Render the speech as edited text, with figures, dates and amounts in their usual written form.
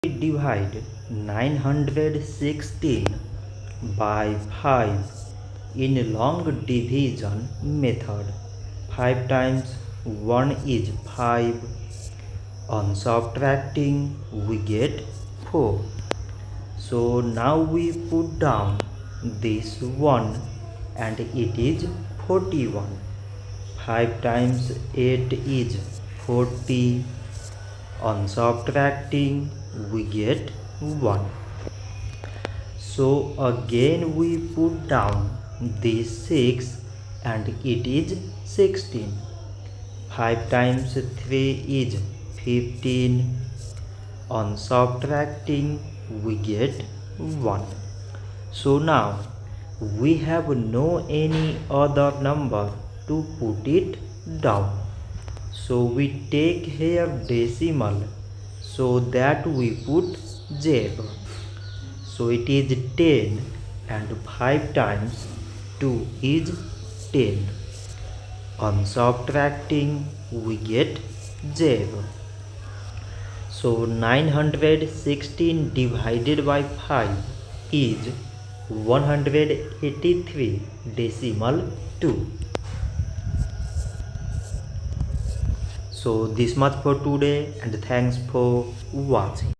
Divide 916 by 5 in long division method. 5 times 1 is 5. On subtracting we get 4. So now we put down this 1 and it is 41. 5 times 8 is 40. On subtracting we get 1. So again we put down this 6 and it is 16. 5 times 3 is 15. On subtracting we get 1. So now we have no any other number to put it down. So we take here decimal, so that we put 0. So it is 10 and 5 times 2 is 10. On subtracting we get 0. So 916 divided by 5 is 183 decimal 2. So this much for today and thanks for watching.